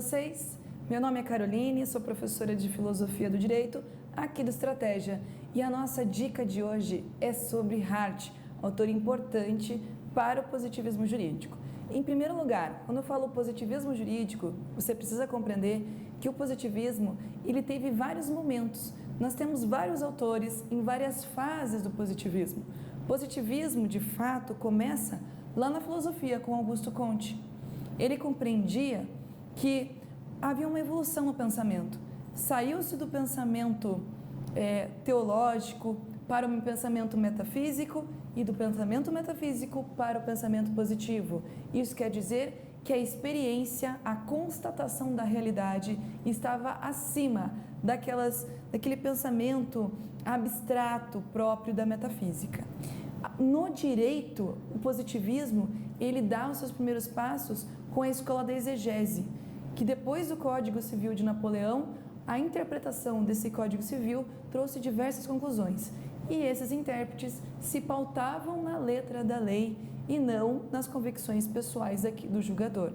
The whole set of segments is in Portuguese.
vocês? Meu nome é Caroline, sou professora de Filosofia do Direito aqui do Estratégia e a nossa dica de hoje é sobre Hart, autor importante para o positivismo jurídico. Em primeiro lugar, quando eu falo positivismo jurídico, você precisa compreender que o positivismo ele teve vários momentos. Nós temos vários autores em várias fases do positivismo. Positivismo, de fato, começa lá na filosofia com Augusto Comte. Ele compreendia que havia uma evolução no pensamento. Saiu-se do pensamento teológico para o pensamento metafísico e do pensamento metafísico para o pensamento positivo. Isso quer dizer que a experiência, a constatação da realidade estava acima daquele pensamento abstrato próprio da metafísica. No direito, o positivismo, ele dá os seus primeiros passos com a escola da exegese, que depois do Código Civil de Napoleão, a interpretação desse Código Civil trouxe diversas conclusões. E esses intérpretes se pautavam na letra da lei e não nas convicções pessoais do julgador.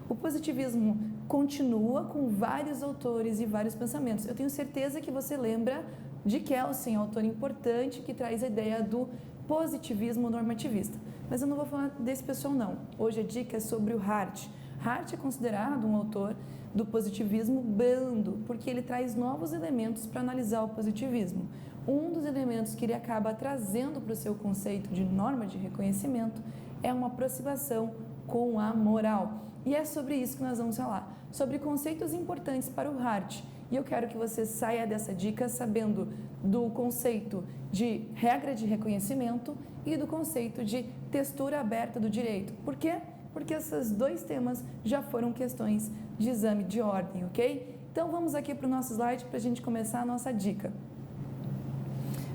O positivismo continua com vários autores e vários pensamentos. Eu tenho certeza que você lembra de Kelsen, autor importante que traz a ideia do positivismo normativista. Mas eu não vou falar desse pessoal não. Hoje a dica é sobre o Hart. Hart é considerado um autor do positivismo brando, porque ele traz novos elementos para analisar o positivismo. Um dos elementos que ele acaba trazendo para o seu conceito de norma de reconhecimento é uma aproximação com a moral. E é sobre isso que nós vamos falar, sobre conceitos importantes para o Hart. E eu quero que você saia dessa dica sabendo do conceito de regra de reconhecimento e do conceito de textura aberta do direito. Por quê? Porque esses dois temas já foram questões de exame de ordem, ok? Então vamos aqui para o nosso slide para a gente começar a nossa dica.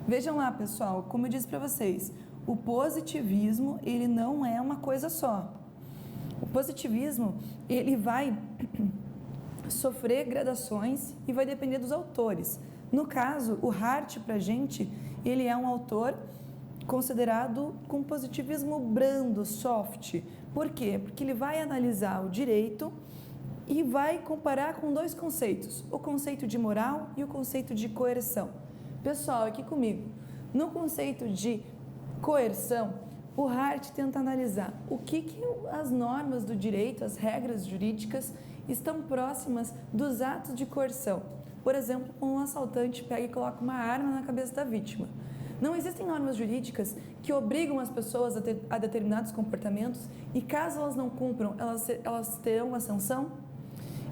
Vejam lá, pessoal, como eu disse para vocês, o positivismo, ele não é uma coisa só. O positivismo, ele vai sofrer gradações e vai depender dos autores. No caso, o Hart, para a gente, ele é um autor considerado com positivismo brando, soft. Por quê? Porque ele vai analisar o direito e vai comparar com dois conceitos, o conceito de moral e o conceito de coerção. Pessoal, aqui comigo, no conceito de coerção, o Hart tenta analisar o que as normas do direito, as regras jurídicas, estão próximas dos atos de coerção. Por exemplo, um assaltante pega e coloca uma arma na cabeça da vítima. Não existem normas jurídicas que obrigam as pessoas a determinados comportamentos e caso elas não cumpram, elas terão uma sanção?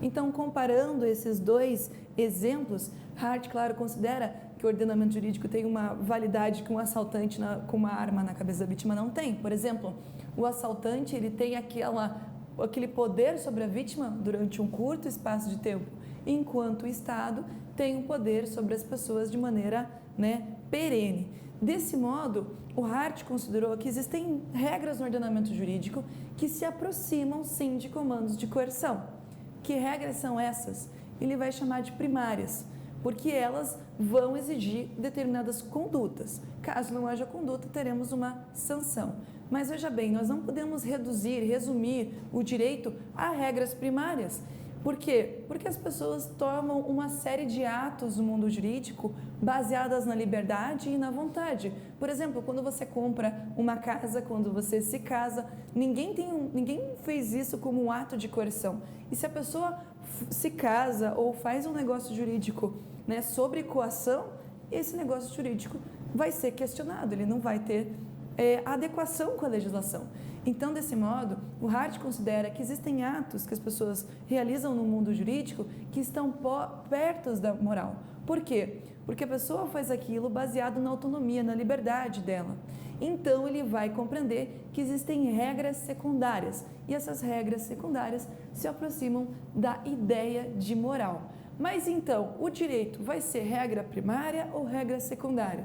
Então, comparando esses dois exemplos, Hart, claro, considera que o ordenamento jurídico tem uma validade que um assaltante com uma arma na cabeça da vítima não tem. Por exemplo, o assaltante ele tem aquele poder sobre a vítima durante um curto espaço de tempo, enquanto o Estado tem o poder sobre as pessoas de maneira perene. Desse modo, o Hart considerou que existem regras no ordenamento jurídico que se aproximam, sim, de comandos de coerção. Que regras são essas? Ele vai chamar de primárias, porque elas vão exigir determinadas condutas. Caso não haja conduta, teremos uma sanção. Mas veja bem, nós não podemos resumir o direito a regras primárias. Por quê? Porque as pessoas tomam uma série de atos no mundo jurídico baseadas na liberdade e na vontade. Por exemplo, quando você compra uma casa, quando você se casa, ninguém fez isso como um ato de coerção. E se a pessoa se casa ou faz um negócio jurídico sobre coação, esse negócio jurídico vai ser questionado, ele não vai ter adequação com a legislação. Então, desse modo, o Hart considera que existem atos que as pessoas realizam no mundo jurídico que estão perto da moral. Por quê? Porque a pessoa faz aquilo baseado na autonomia, na liberdade dela. Então, ele vai compreender que existem regras secundárias e essas regras secundárias se aproximam da ideia de moral. Mas então, o direito vai ser regra primária ou regra secundária?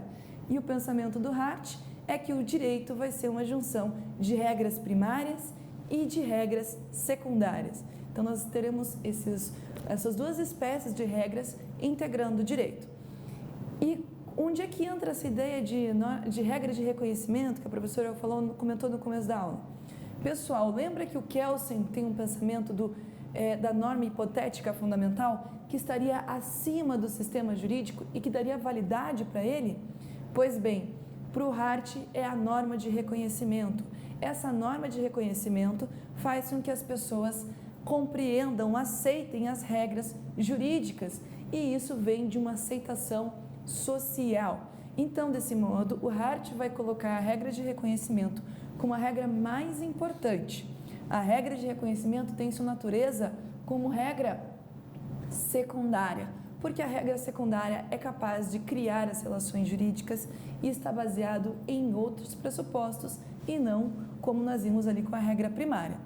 E o pensamento do Hart é que o direito vai ser uma junção de regras primárias e de regras secundárias. Então, nós teremos essas duas espécies de regras integrando o direito. E onde é que entra essa ideia de regra de reconhecimento que a professora comentou no começo da aula? Pessoal, lembra que o Kelsen tem um pensamento do da norma hipotética fundamental que estaria acima do sistema jurídico e que daria validade para ele? Pois bem, para o Hart é a norma de reconhecimento. Essa norma de reconhecimento faz com que as pessoas compreendam, aceitem as regras jurídicas e isso vem de uma aceitação social. Então, desse modo, o Hart vai colocar a regra de reconhecimento como a regra mais importante. A regra de reconhecimento tem sua natureza como regra secundária, porque a regra secundária é capaz de criar as relações jurídicas e está baseado em outros pressupostos e não como nós vimos ali com a regra primária.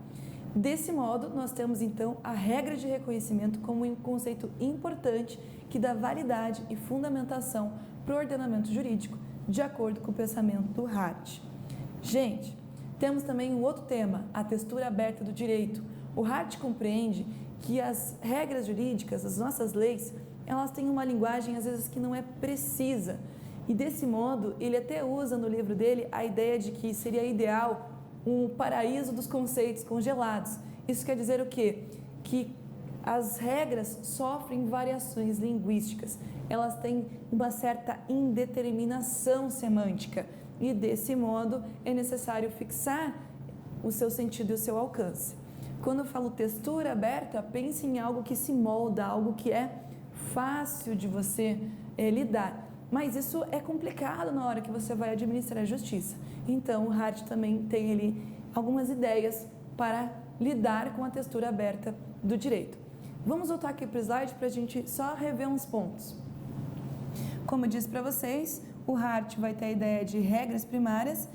Desse modo, nós temos então a regra de reconhecimento como um conceito importante que dá validade e fundamentação para o ordenamento jurídico, de acordo com o pensamento do Hart. Gente, temos também um outro tema, a textura aberta do direito. O Hart compreende que as regras jurídicas, as nossas leis, elas têm uma linguagem às vezes que não é precisa. E desse modo, ele até usa no livro dele a ideia de que seria ideal um paraíso dos conceitos congelados. Isso quer dizer o quê? Que as regras sofrem variações linguísticas, elas têm uma certa indeterminação semântica e desse modo é necessário fixar o seu sentido e o seu alcance. Quando eu falo textura aberta, pense em algo que se molda, algo que é fácil de você lidar. Mas isso é complicado na hora que você vai administrar a justiça. Então, o Hart também tem ali algumas ideias para lidar com a textura aberta do direito. Vamos voltar aqui para o slide para a gente só rever uns pontos. Como eu disse para vocês, o Hart vai ter a ideia de regras primárias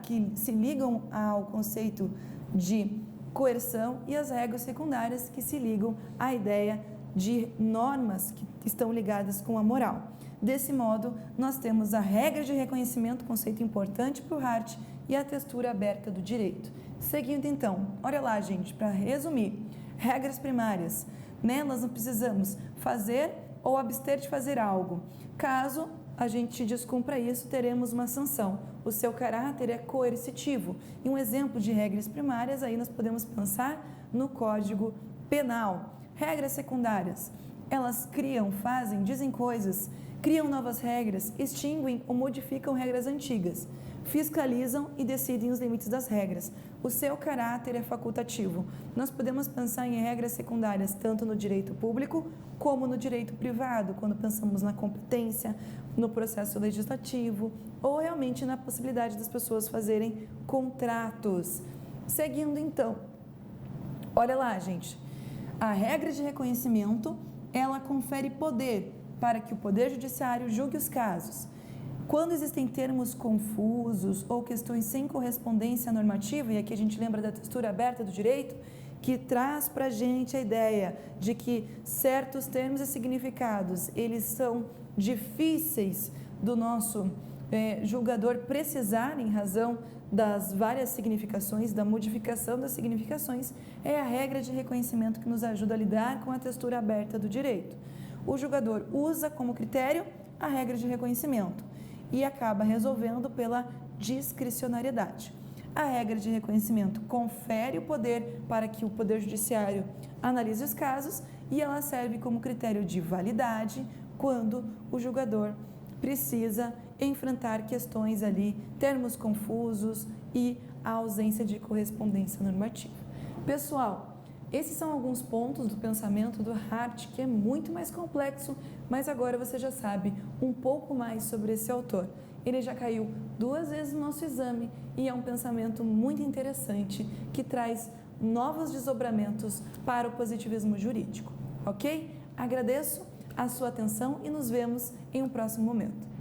que se ligam ao conceito de coerção e as regras secundárias que se ligam à ideia de normas que estão ligadas com a moral. Desse modo, nós temos a regra de reconhecimento, conceito importante para o Hart, e a textura aberta do direito. Seguindo então, olha lá, gente, para resumir, regras primárias. Nelas não precisamos fazer ou abster de fazer algo. Caso a gente descumpra isso, teremos uma sanção. O seu caráter é coercitivo. E um exemplo de regras primárias, aí nós podemos pensar no Código Penal. Regras secundárias, elas criam, fazem, dizem coisas, criam novas regras, extinguem ou modificam regras antigas, fiscalizam e decidem os limites das regras. O seu caráter é facultativo. Nós podemos pensar em regras secundárias tanto no direito público como no direito privado, quando pensamos na competência, no processo legislativo ou realmente na possibilidade das pessoas fazerem contratos. Seguindo então, olha lá, gente, a regra de reconhecimento, ela confere poder para que o Poder Judiciário julgue os casos. Quando existem termos confusos ou questões sem correspondência normativa, e aqui a gente lembra da textura aberta do direito, que traz para a gente a ideia de que certos termos e significados, eles são difíceis do nosso julgador precisar em razão das várias significações, da modificação das significações, é a regra de reconhecimento que nos ajuda a lidar com a textura aberta do direito. O julgador usa como critério a regra de reconhecimento e acaba resolvendo pela discricionariedade. A regra de reconhecimento confere o poder para que o Poder Judiciário analise os casos e ela serve como critério de validade quando o julgador precisa enfrentar questões ali, termos confusos e a ausência de correspondência normativa. Pessoal, esses são alguns pontos do pensamento do Hart, que é muito mais complexo, mas agora você já sabe um pouco mais sobre esse autor. Ele já caiu 2 vezes no nosso exame e é um pensamento muito interessante que traz novos desdobramentos para o positivismo jurídico, ok? Agradeço a sua atenção e nos vemos em um próximo momento.